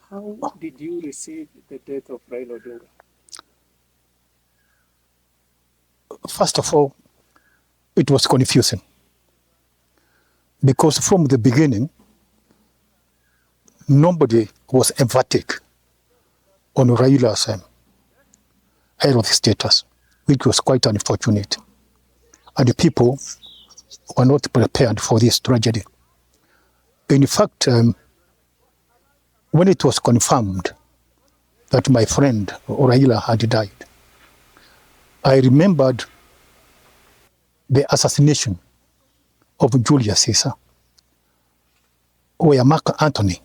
How did you receive the death of Raila Odinga? First of all, it was confusing because from the beginning, nobody was emphatic on Raila's health status, which was quite unfortunate. And the people were not prepared for this tragedy. In fact, when it was confirmed that my friend Raila had died, I remembered the assassination of Julius Caesar, where Mark Antony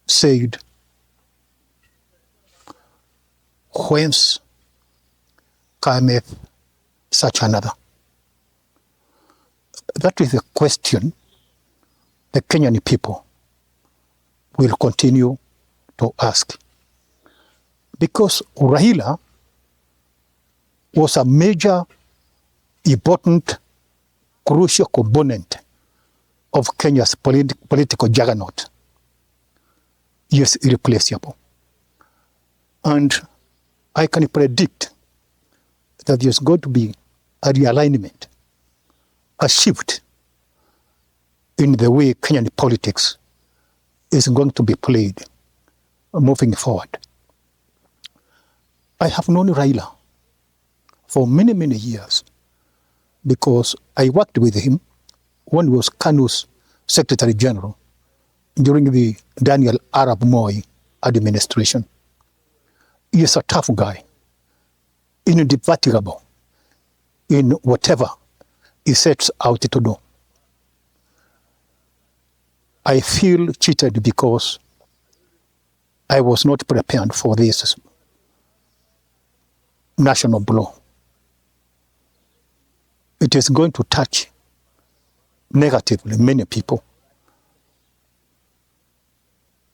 said, "Whence cometh such another?" That is a question the Kenyan people will continue to ask. Because Raila was a major, important, crucial component of Kenya's political juggernaut. He is irreplaceable. And I can predict that there's going to be a realignment, a shift in the way Kenyan politics is going to be played moving forward. I have known Raila for many, many years because I worked with him when he was KANU's Secretary General during the Daniel Arap Moi administration. He is a tough guy, indefatigable in whatever he sets out to do. I feel cheated because I was not prepared for this national blow. It is going to touch negatively many people.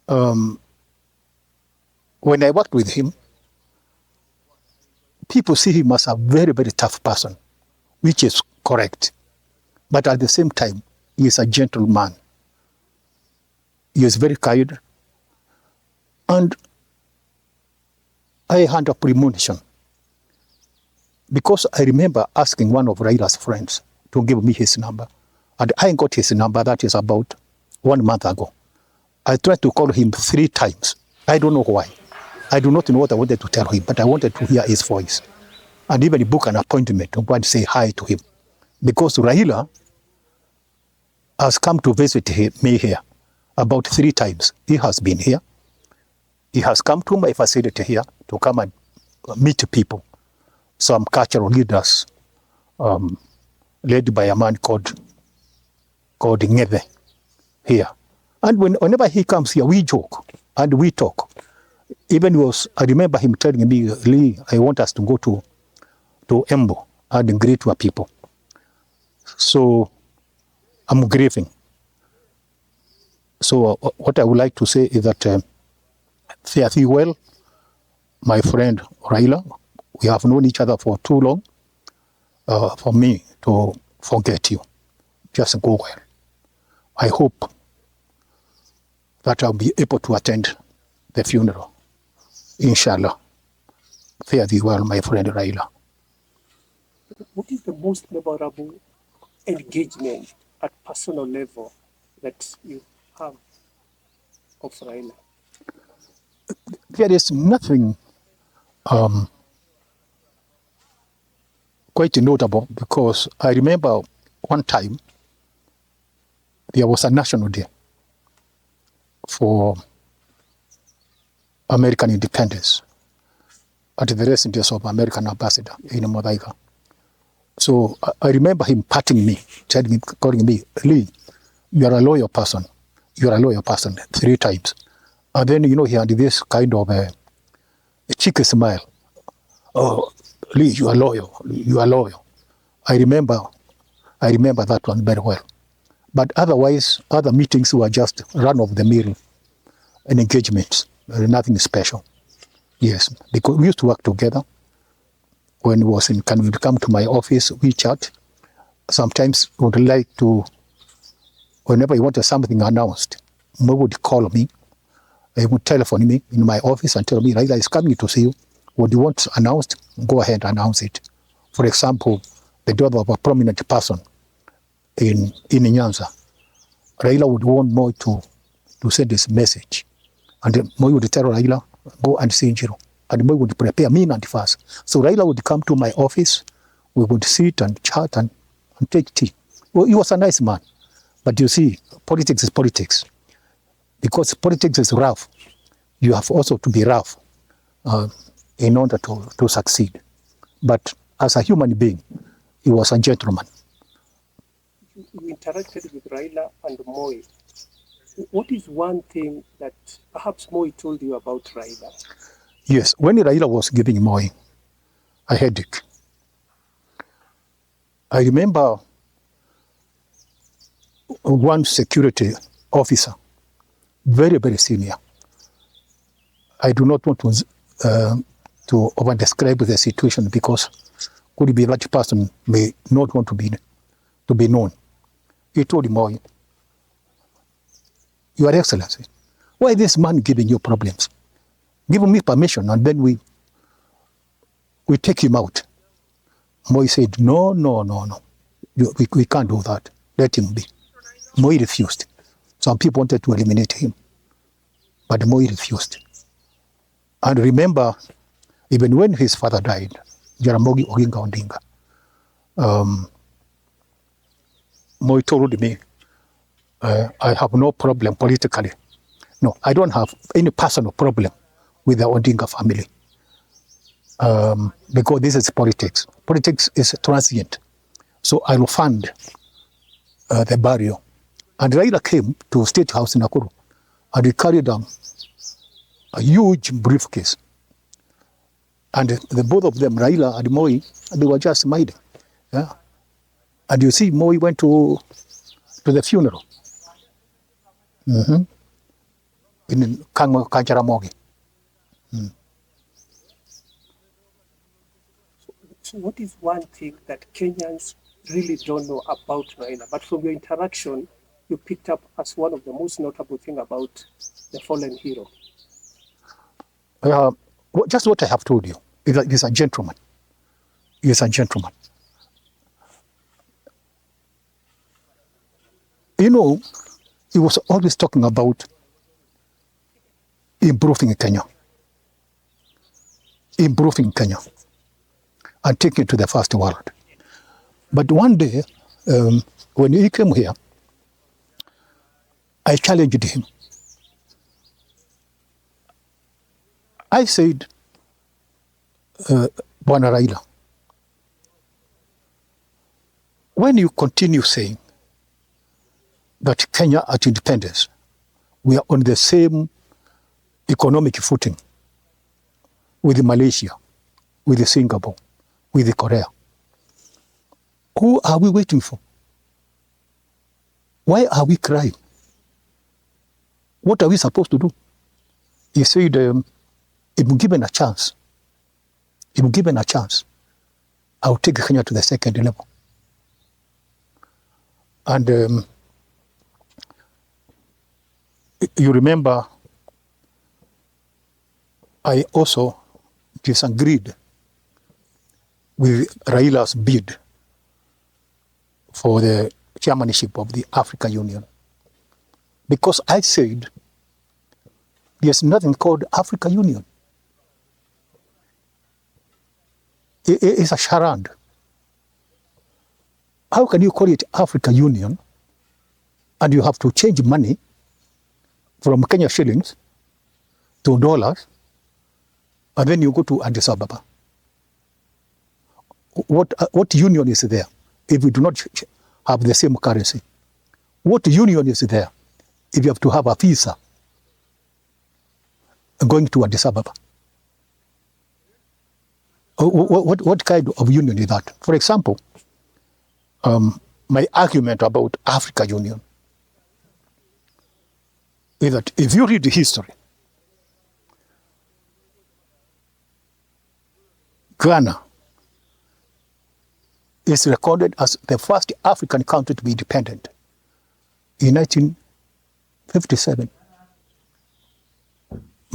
When I worked with him, people see him as a very, very tough person, which is correct. But at the same time, he is a gentleman. He is very kind. And I had a premonition because I remember asking one of Raila's friends to give me his number. And I got his number, that is about 1 month ago. I tried to call him 3 times. I don't know why. I do not know what I wanted to tell him, but I wanted to hear his voice. And even book an appointment to go and say hi to him. Because Raila has come to visit me here about 3 times. He has been here. He has come to my facility here to come and meet people, some cultural leaders, led by a man called Ngata here. And whenever he comes here, we joke and we talk. I remember him telling me, "Lee, I want us to go to Embu and greet our people." So I'm grieving. So what I would like to say is that fare thee well, my friend Raila. We have known each other for too long for me to forget you. Just go well. I hope that I'll be able to attend the funeral. Inshallah. Fare thee well, my friend Raila. What is the most memorable engagement at personal level that you have of Raila? There is nothing quite notable because I remember one time there was a national day for American independence at the residence of American ambassador in Modaiga. So I remember him patting me, calling me, "Lee, you are a loyal person. You are a loyal person," 3 times. And then, he had this kind of a cheeky smile. "Oh, Lee, you are loyal. You are loyal." I remember that one very well. But otherwise, other meetings were just run-of-the-mill engagements. Nothing special. Yes, because we used to work together. When he was in, can we come to my office, we chat. Sometimes we would like to, whenever he wanted something announced, he would call me He would telephone me in my office and tell me, Raila is coming to see you. What you want announced, go ahead and announce it. For example, the death of a prominent person in Nyanza. Raila would want Moi to send this message. And Moi would tell Raila, go and see Njiru. And Moi would prepare me and fast. So Raila would come to my office, we would sit and chat and take tea. Well, he was a nice man. But you see, politics is politics. Because politics is rough, you have also to be rough in order to succeed. But as a human being, he was a gentleman. You interacted with Raila and Moi. What is one thing that perhaps Moi told you about Raila? Yes, when Raila was giving Moi a headache, I remember one security officer, very, very senior. I do not want to over-describe the situation because could be that person may not want to be known. He told Moi, Your Excellency, why is this man giving you problems? Give me permission and then we take him out. Moi said, no. We can't do that. Let him be. Moi refused. Some people wanted to eliminate him, but Moi refused. And remember, even when his father died, Jaramogi Oginga Odinga, Moi told me, I have no problem politically. No, I don't have any personal problem with the Odinga family. Because this is politics. Politics is transient. So I will fund the burial. And Raila came to State House in Nakuru and he carried a huge briefcase. And the both of them, Raila and Moi, they were just smiling. Yeah? And you see, Moi went to the funeral. In Kanjaramogi. So what is one thing that Kenyans really don't know about Raila, but from your interaction, you picked up as one of the most notable things about the fallen hero? Just what I have told you. He's a gentleman. He's a gentleman. You know, he was always talking about improving Kenya. Improving Kenya. And taking it to the first world. But one day, when he came here, I challenged him. I said, Bwana Raila, when you continue saying that Kenya at independence, we are on the same economic footing with Malaysia, with Singapore, with Korea, who are we waiting for? Why are we crying? What are we supposed to do? He said, if we're given a chance, I'll take Kenya to the second level. And you remember, I also disagreed with Raila's bid for the chairmanship of the African Union. Because I said, there's nothing called African Union. It's a charade. How can you call it African Union and you have to change money from Kenya shillings to dollars and then you go to Addis Ababa? What union is there if we do not have the same currency? What union is there if you have to have a visa going to Addis Ababa? What kind of union is that? For example, my argument about African Union is that if you read the history, Ghana is recorded as the first African country to be independent in 1957.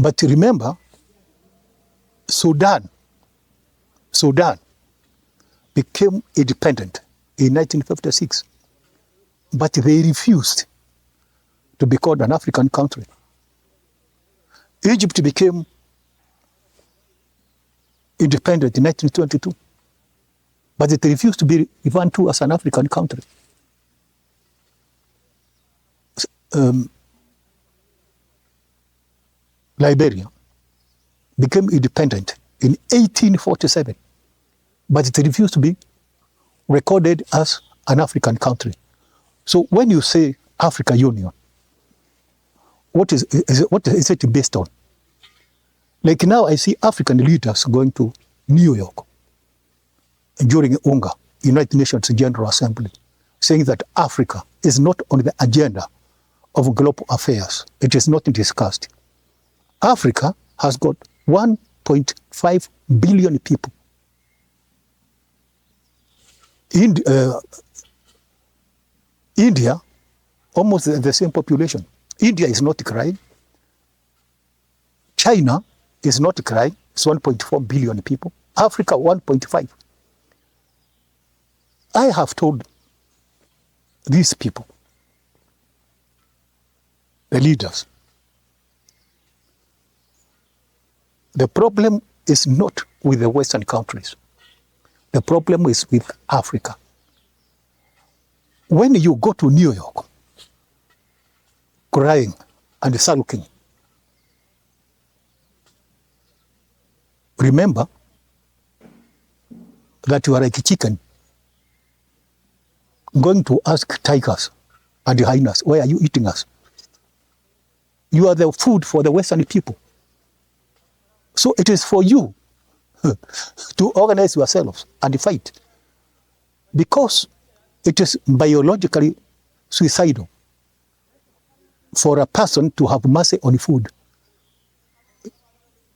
But remember, Sudan became independent in 1956, but they refused to be called an African country. Egypt became independent in 1922, but it refused to be referred to as an African country. Liberia became independent in 1847, but it refused to be recorded as an African country. So when you say Africa Union, what is it based on? Like now I see African leaders going to New York during UNGA, United Nations General Assembly, saying that Africa is not on the agenda of global affairs. It is not discussed. Africa has got 1.5 billion people. India, almost the same population. India is not crying. China is not crying. It's 1.4 billion people. Africa, 1.5. I have told these people, the leaders, the problem is not with the Western countries. The problem is with Africa. When you go to New York, crying and sulking, remember that you are like a chicken going to ask tigers and hyenas, why are you eating us? You are the food for the Western people. So it is for you to organize yourselves and fight, because it is biologically suicidal for a person to have mercy on food.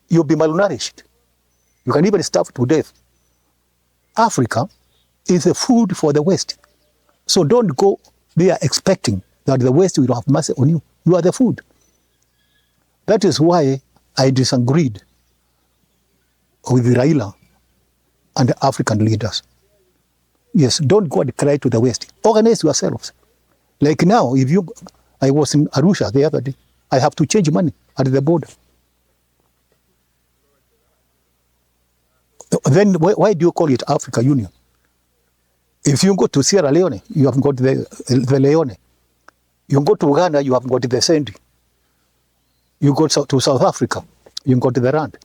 You'll be malnourished. You can even starve to death. Africa is the food for the West. So don't go there expecting that the West will have mercy on you. You are the food. That is why I disagreed with Raila and the African leaders. Yes, don't go and cry to the West. Organize yourselves. Like now, I was in Arusha the other day. I have to change money at the border. Then why do you call it Africa Union? If you go to Sierra Leone, you have got the Leone. You go to Ghana, you have got the Sendi. You go to South Africa, you got the Rand.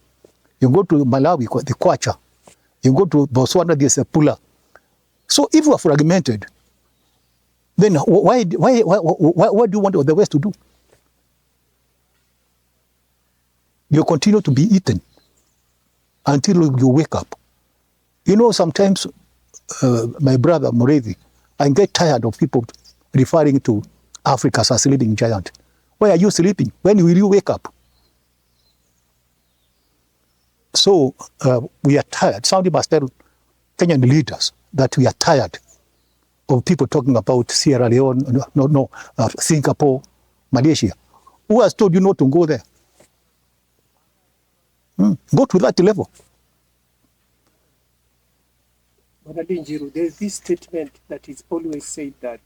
You go to Malawi, the Kwacha. You go to Botswana, there's a Pula. So if we are fragmented, then why do you want the West to do? You continue to be eaten until you wake up. You know, sometimes, my brother Mureithi, I get tired of people referring to Africa as a sleeping giant. Why are you sleeping? When will you wake up? So we are tired. Somebody must tell Kenyan leaders that we are tired of people talking about Sierra Leone, Singapore, Malaysia. Who has told you not to go there? Go to that level. But Lee Njiru, there is this statement that is always said that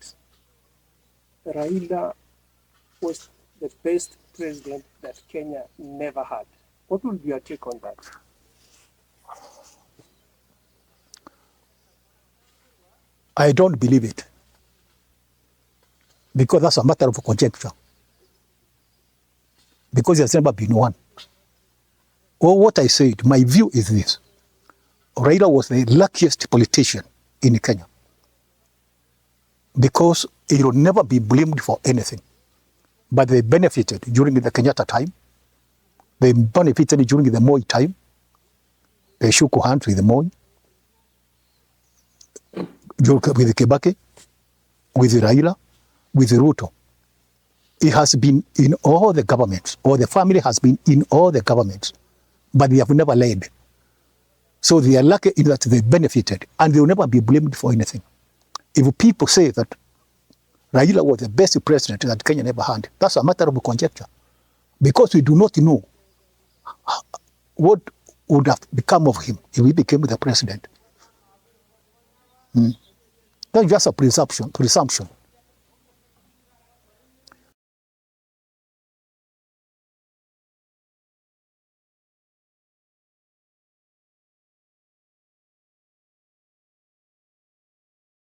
Raila was the best president that Kenya never had. What would be your take on that? I don't believe it, because that's a matter of conjecture. Because there's never been one. Or what I said, my view is this. Raila was the luckiest politician in Kenya, because he will never be blamed for anything. But they benefited during the Kenyatta time. They benefited during the Moi time. They shook hands with Moi, with Kibaki, with Raila, with Ruto. He has been in all the governments, or the family has been in all the governments, but they have never led. So they are lucky in that they benefited, and they will never be blamed for anything. If people say that Raila was the best president that Kenya never had, that's a matter of conjecture, because we do not know what would have become of him if he became the president? That's just a presumption.